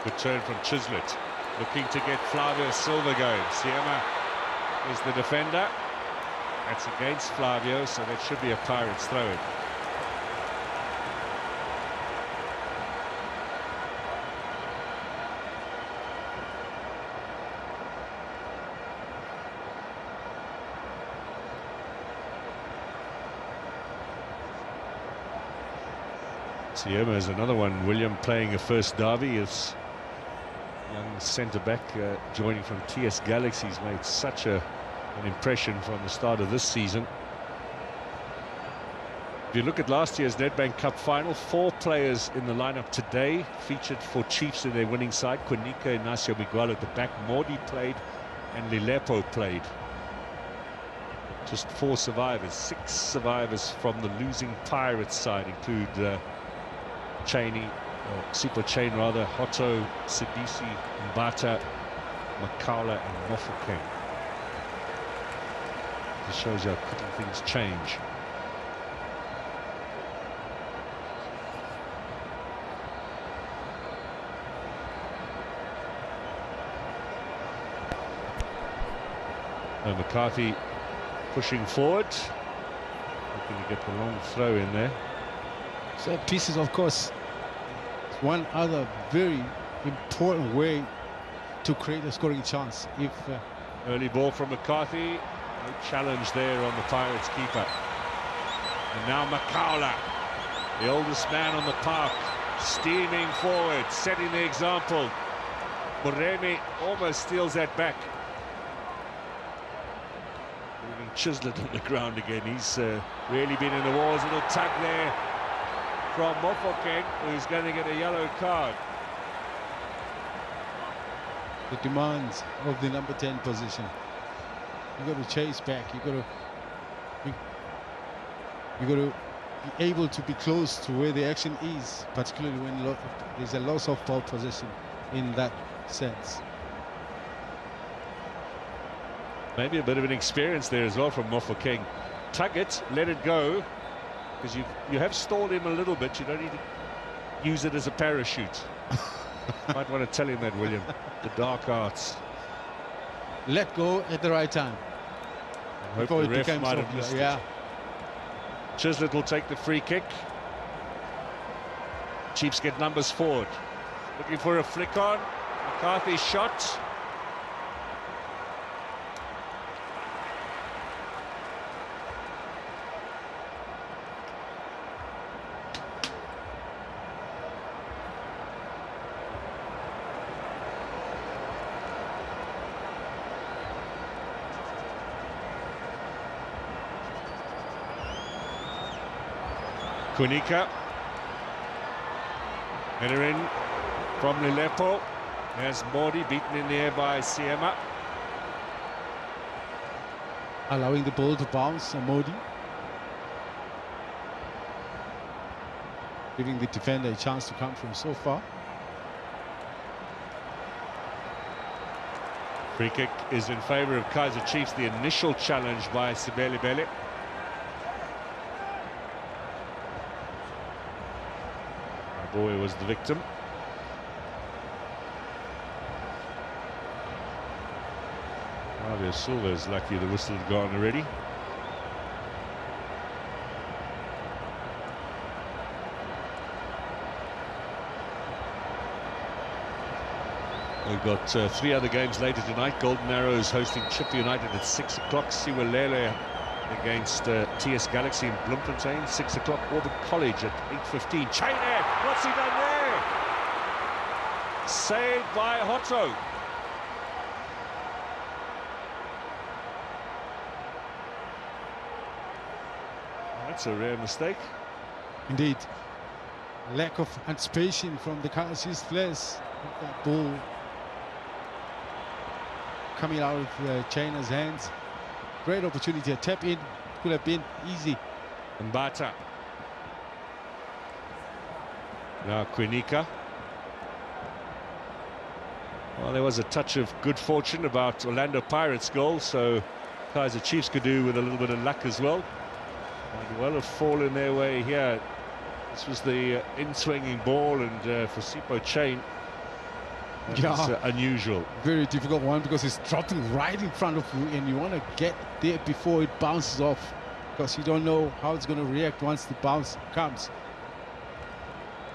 Good turn from Chislett. Looking to get Flavio Silva going. Siema is the defender. That's against Flavio, so that should be a Pirates throw-in. Siema is another one, William, playing a first derby. His young centre-back joining from TS Galaxy. He's made such an impression from the start of this season. If you look at last year's Nedbank Cup final, 4 players in the lineup today featured for Chiefs in their winning side. Kunika, Inacio Miguel at the back, Mordi played, and Lilepo played. Just 4 survivors, 6 survivors from the losing Pirates side include Sipo Chain rather, Hotto, Sidisi, Mbata, Makaula and Mofokeng. This shows you how quickly things change. McCarthy pushing forward, looking to get the long throw in there. Set pieces, of course, one other very important way to create a scoring chance. If early ball from McCarthy, no challenge there on the Pirates keeper. And now Makaula, the oldest man on the park, steaming forward, setting the example. Moremi almost steals that back. Leaving Chislett on the ground again. He's really been in the wars. A little tug there from Mofokeng, who's going to get a yellow card. The demands of the number 10 position. You got to chase back. You got to be able to be close to where the action is, particularly when there's a loss of ball possession in that sense. Maybe a bit of an experience there as well from Mofokeng. Tug it, let it go, because you have stalled him a little bit. You don't need to use it as a parachute. Might want to tell him that, William. The dark arts. Let go at the right time. I hope the ref might have missed it. Chislett will take the free kick. Chiefs get numbers forward. Looking for a flick on. McCarthy's shot. Kunika, header in from Lilepo. There's Mordi beaten in the air by Siema. Allowing the ball to bounce on Mordi. Giving the defender a chance to come from so far. Free kick is in favour of Kaizer Chiefs. The initial challenge by Sibele Bele. Boy was the victim. Flavio Silva is lucky the whistle had gone already. We've got 3 other games later tonight. Golden Arrows hosting Chip United at 6 o'clock. Siwalele against TS Galaxy in Bloemfontein, 6 o'clock. Auburn College at 8:15. Chain air, what's he done there? Saved by Hotto. That's a rare mistake. Indeed. Lack of anticipation from the Kaizer players. That ball coming out of China's hands. Great opportunity, a tap in, could have been easy. Mbata. Now Kunika. Well, there was a touch of good fortune about Orlando Pirates' goal, so Kaizer Chiefs could do with a little bit of luck as well. Might well have fallen their way here. This was the in-swinging ball, and for Sipo Chain, It's unusual. Very difficult one because it's dropping right in front of you and you want to get there before it bounces off because you don't know how it's going to react once the bounce comes.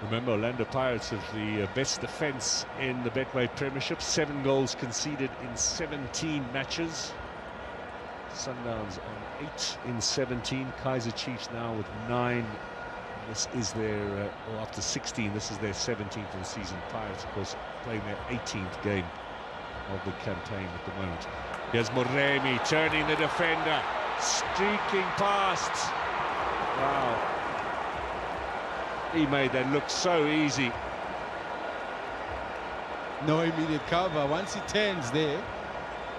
Remember, Orlando Pirates have the best defence in the Betway Premiership. 7 goals conceded in 17 matches. Sundowns on 8 in 17. Kaizer Chiefs now with 9. This is their, or after 16, this is their 17th of the season. Pirates, of course, playing their 18th game of the campaign at the moment. Here's Moremi turning the defender, streaking past. Wow. He made that look so easy. No immediate cover. Once he turns there,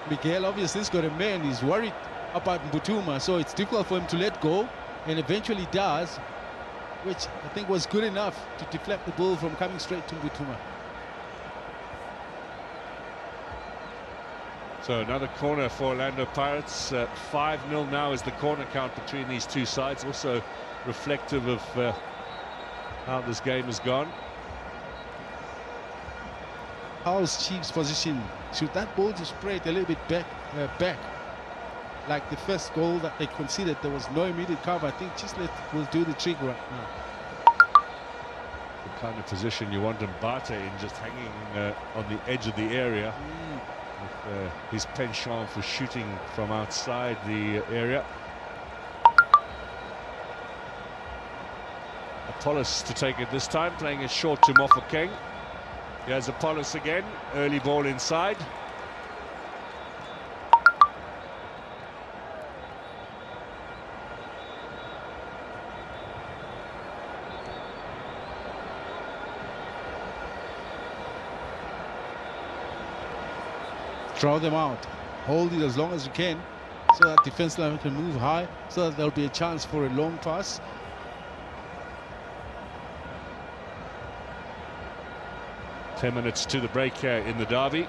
Miguel obviously has got a man. He's worried about Mbutuma, so it's difficult for him to let go, and eventually does, which I think was good enough to deflect the ball from coming straight to Mbutuma. So another corner for Orlando Pirates. 5-0 now is the corner count between these two sides. Also reflective of how this game has gone. How's Chiefs' position? Should that ball just spread a little bit back? Like the first goal that they conceded, there was no immediate cover. I think Chislett will do the trick right now. The kind of position you want Mbata in, just hanging on the edge of the area. With his penchant for shooting from outside the area. Apollos to take it this time, playing it short to Mofokeng. Here's Apollos again, early ball inside. Draw them out, hold it as long as you can so that defense line can move high, so that there'll be a chance for a long pass. Ten minutes to the break here in the derby.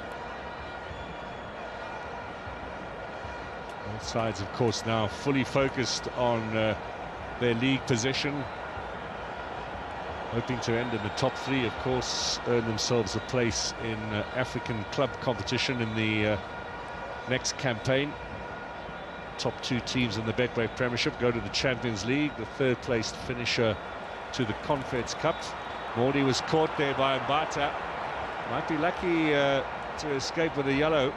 Both sides, of course, now fully focused on their league position, hoping to end in the top 3, of course, earn themselves a place in African club competition in the next campaign. Top 2 teams in the Betway Premiership go to the Champions League, the 3rd placed finisher to the Confeds Cup. Mordi was caught there by Mbata. Might be lucky to escape with a yellow.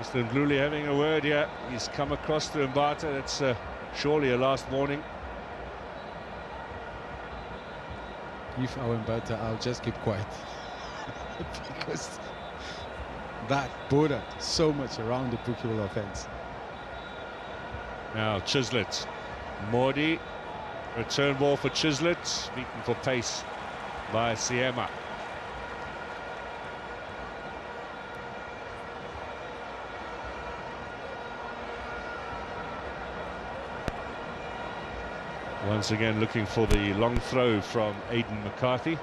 Mr. Ndluli having a word here. He's come across to Mbata. That's surely a last warning. If I were Mbata, I'll just keep quiet. Because that bordered so much around the bookable offense. Now Chislett. Mordi. Return ball for Chislett. Beaten for pace by Siema. Once again looking for the long throw from Aidan McCarthy.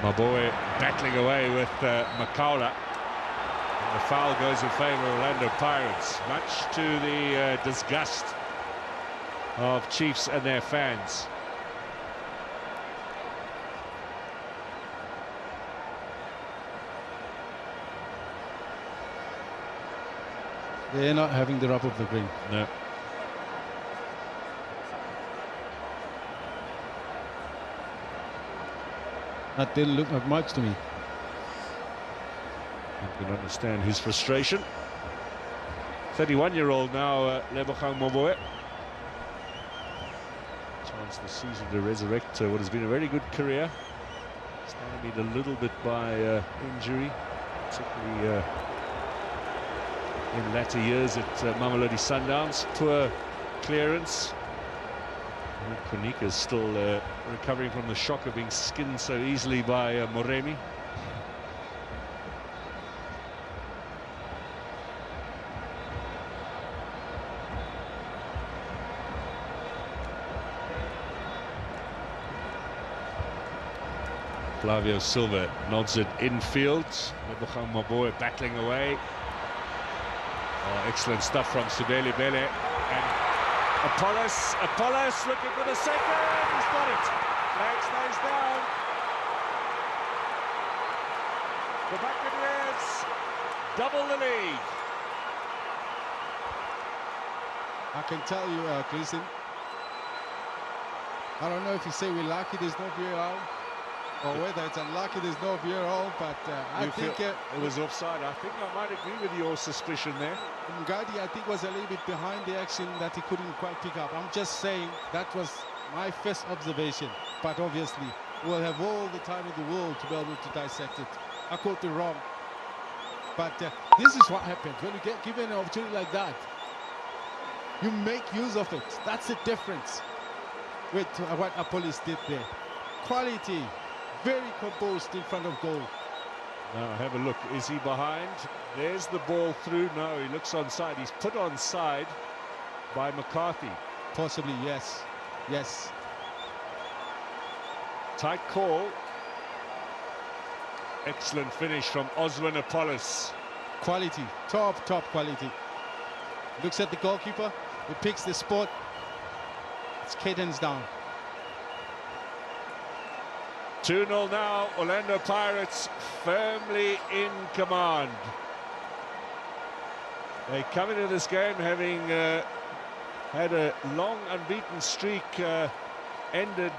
My boy battling away with Makaula. And the foul goes in favour of Orlando Pirates, much to the disgust of Chiefs and their fans. They're not having the rub of the green. No. That didn't look like much to me. You can understand his frustration. 31-year-old now, Lebogang Moboe. Chance this season to resurrect what has been a very good career. Stymied a little bit by injury, particularly in latter years at Mamelodi Sundowns. Poor clearance. Konika is still recovering from the shock of being skinned so easily by Moremi. Flavio Silva nods it infield. Lebogang Maboe battling away. Oh, excellent stuff from Sibeli Bele. And Apollos looking for the second. He's got it. Flag stays down. The Buccaneers double the lead. I can tell you, Gleason, I don't know if you say we're lucky there's no VAR, or whether it's unlucky there's no VAR, but I think it was offside. I think I might agree with your suspicion there. Ngadi, I think, was a little bit behind the action that he couldn't quite pick up. I'm just saying that was my first observation, but obviously we'll have all the time in the world to be able to dissect it. I caught it wrong, but this is what happens when you get given an opportunity like that. You make use of it. That's the difference with what Apollos did there. Quality, very composed in front of goal. Now have a look. Is he behind? There's the ball through. No, he looks onside. He's put onside by McCarthy. Possibly, yes. Yes. Tight call. Excellent finish from Oswin Apollos. Quality, top quality. Looks at the goalkeeper. He picks the spot. It's cadence down. 2-0 now. Orlando Pirates firmly in command. They come into this game having had a long unbeaten streak ended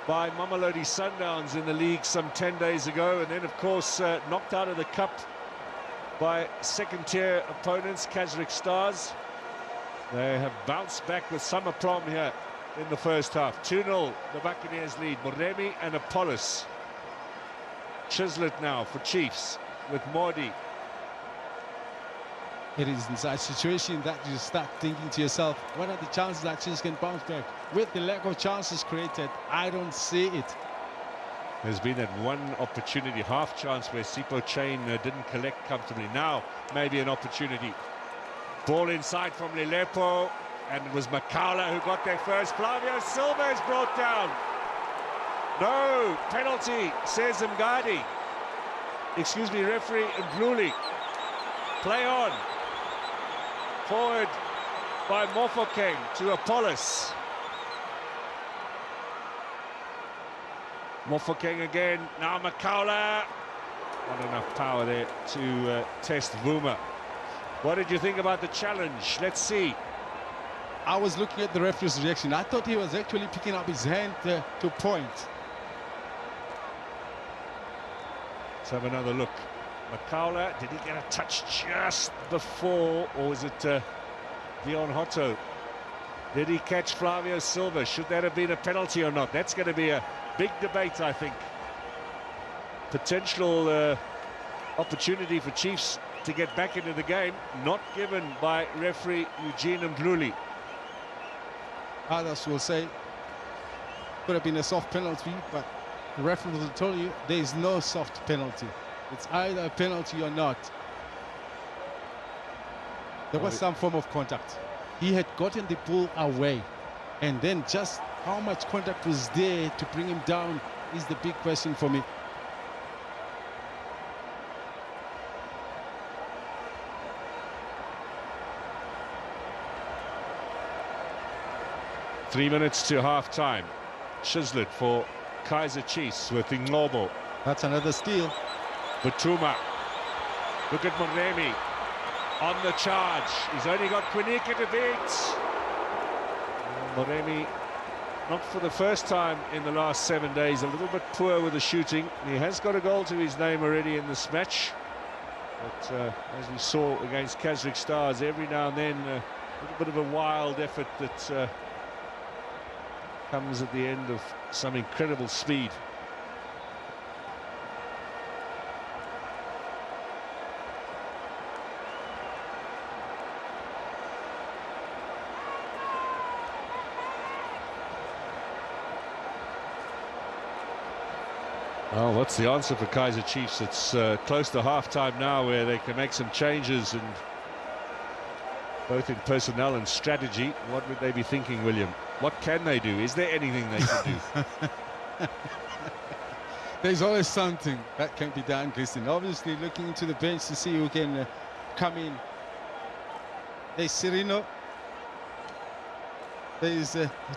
by Mamelodi Sundowns in the league some 10 days ago, and then of course knocked out of the cup by second-tier opponents, Kaizer Stars. They have bounced back with some aplomb here in the first half. 2-0, the Buccaneers lead. Moremi and Apollos. Chislett now for Chiefs with Mordi. It is in such a situation that you start thinking to yourself, what are the chances that Chiefs can bounce back? With the lack of chances created, I don't see it. There's been that one opportunity, half chance, where Sipho Chain didn't collect comfortably. Now, maybe an opportunity. Ball inside from Lilepo, and it was Makaula who got there first. Flavio Silva is brought down. No, penalty, says Mgadi. Excuse me, referee Ndluli. Play on. Forward by Mofokeng to Apollos. Mofokeng again, now Makaula. Not enough power there to test Vuma. What did you think about the challenge? Let's see. I was looking at the referee's reaction. I thought he was actually picking up his hand to point. Let's have another look. Makaula, did he get a touch just before, or was it Dion Hotto? Did he catch Flavio Silva? Should that have been a penalty or not? That's going to be a big debate, I think. Potential opportunity for Chiefs to get back into the game, not given by referee Eugene Ndluli. Others will say could have been a soft penalty, but the referee will tell you there is no soft penalty. It's either a penalty or not. There was some form of contact. He had gotten the ball away, and then just how much contact was there to bring him down is the big question for me. Three minutes to half-time. Chislett for Kaizer Chiefs with Nglobo. That's another steal. Batuma. Look at Moremi on the charge. He's only got Quinika to beat. Moremi, not for the first time in the last 7 days, a little bit poor with the shooting. He has got a goal to his name already in this match. But as we saw against Kaizer Stars, every now and then a little bit of a wild effort that comes at the end of some incredible speed. Well, what's the answer for Kaizer Chiefs? It's close to half-time now, where they can make some changes, and both in personnel and strategy. What would they be thinking, William? What can they do? Is there anything they can do? There's always something that can be done, Christian. Obviously, looking into the bench to see who can come in. There's Serino. There's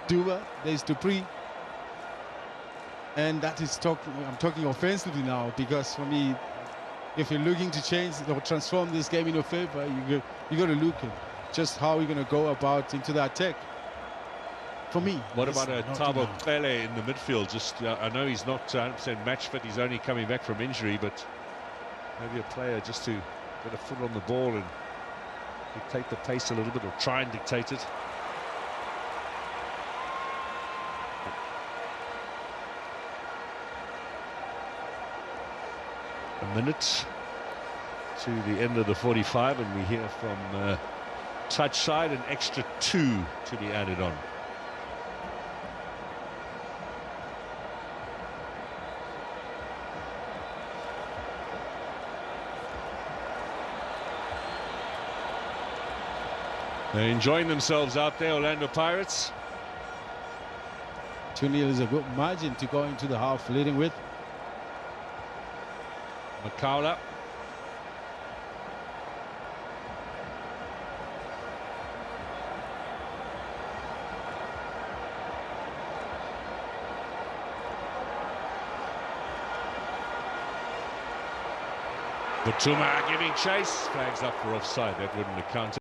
Duba. There's Dupree. And that is talking. I'm talking offensively now, because for me, if you're looking to change or transform this game in your favor, you got to look at just how you're going to go about into the attack. For me. What about Thabo Pele in the midfield? Just I know he's not 100% match fit. He's only coming back from injury, but maybe a player just to get a foot on the ball and dictate the pace a little bit, or try and dictate it. A minute to the end of the 45, and we hear from touch side an extra 2 to be added on. They're enjoying themselves out there, Orlando Pirates. 2-0 is a good margin to go into the half leading with. Makaula. Butuma giving chase. Flags up for offside. That wouldn't have counted.